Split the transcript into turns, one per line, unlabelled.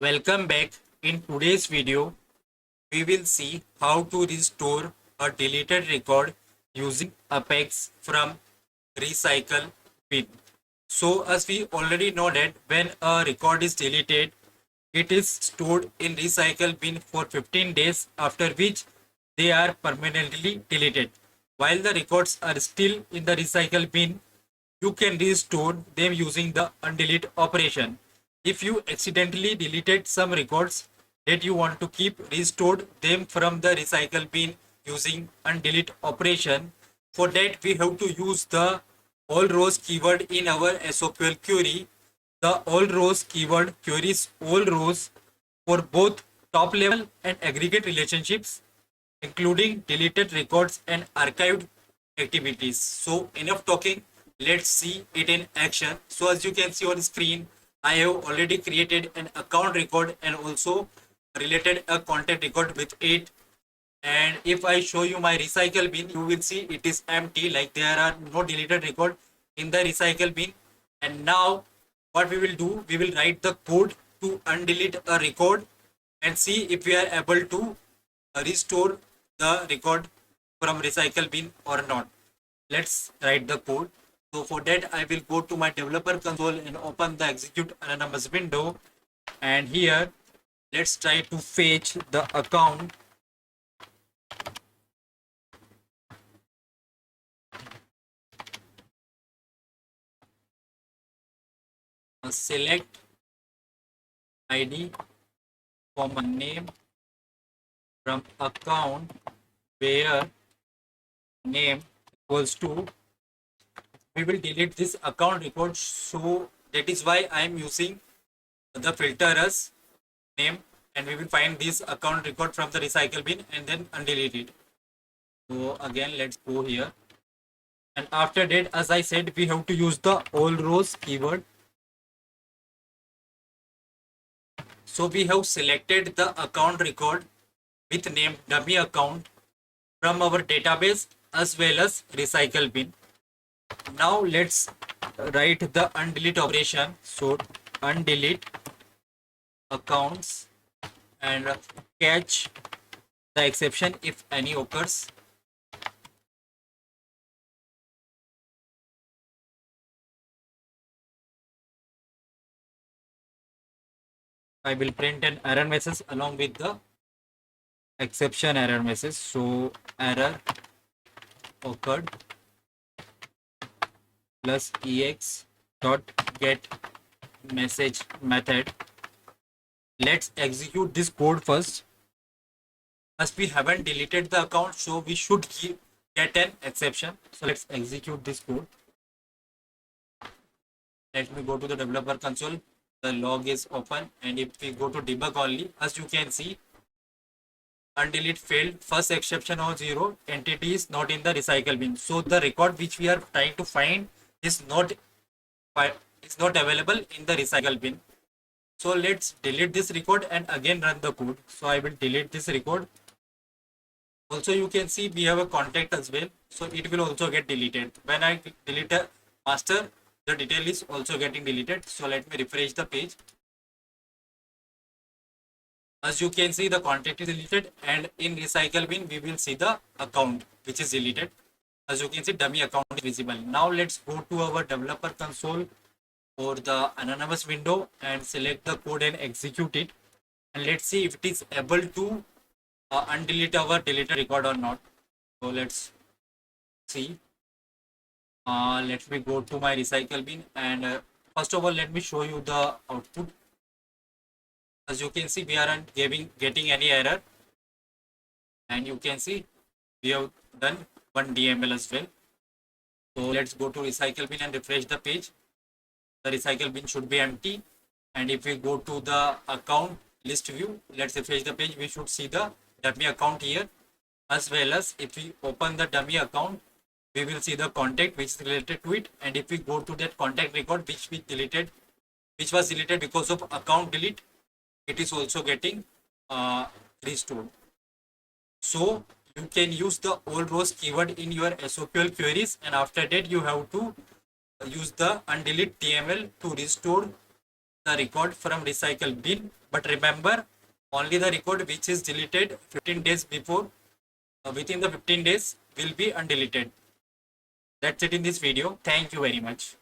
Welcome back. In today's video, we will see how to restore a deleted record using Apex from recycle bin. So as we already know that when a record is deleted, it is stored in recycle bin for 15 days, after which they are permanently deleted. While the records are still in the recycle bin, you can restore them using the undelete operation. If you accidentally deleted some records that you want to keep, restored them from the recycle bin using undelete operation. For that, we have to use the all rows keyword in our SOQL query. The all rows keyword queries all rows for both top level and aggregate relationships, including deleted records and archived activities. So enough talking, let's see it in action. So as you can see on screen, I have already created an account record and also related a content record with it. And if I show you my recycle bin, you will see it is empty, like there are no deleted record in the recycle bin. And now what we will do, we will write the code to undelete a record and see if we are able to restore the record from recycle bin or not. Let's write the code. So for that, I will go to my developer console and open the execute anonymous window. And here, let's try to fetch the account. Select ID, common name from account where name equals to, we will delete this account record, so that is why I am using the filter as name, and we will find this account record from the recycle bin and then undelete it. So again, let's go here, and after that, as I said, we have to use the all rows keyword. So we have selected the account record with name dummy account from our database as well as recycle bin. Now let's write the undelete operation. So undelete accounts and catch the exception if any occurs. I will print an error message along with the exception error message. So error occurred plus ex dot get message method. Let's execute this code first. As we haven't deleted the account, so we should get an exception. So let's execute this code. Let me go to the developer console. The log is open, and if we go to debug only, as you can see, undelete failed, first exception of 0, entity is not in the recycle bin. So the record which we are trying to find is not available in the recycle bin. So let's delete this record and again run the code. So I will delete this record. Also, you can see we have a contact as well, so it will also get deleted. When I delete a master, the detail is also getting deleted. So let me refresh the page. As you can see, the contact is deleted, and in recycle bin we will see the account which is deleted. As you can see, dummy account is visible. Now let's go to our developer console or the anonymous window and select the code and execute it, and let's see if it is able to undelete our deleted record or not. So let's see. Let me go to my recycle bin, and first of all, let me show you the output. As you can see, we aren't getting any error, and you can see we have done one DML as well. So let's go to recycle bin and refresh the page. The recycle bin should be empty, and if we go to the account list view, let's refresh the page, we should see the dummy account here, as well as if we open the dummy account, we will see the contact which is related to it. And if we go to that contact record which was deleted because of account delete, it is also getting restored. So you can use the all rows keyword in your SOQL queries, and after that you have to use the undelete DML to restore the record from recycle bin. But remember, only the record which is deleted 15 days before, within the 15 days will be undeleted. That's it in this video. Thank you very much.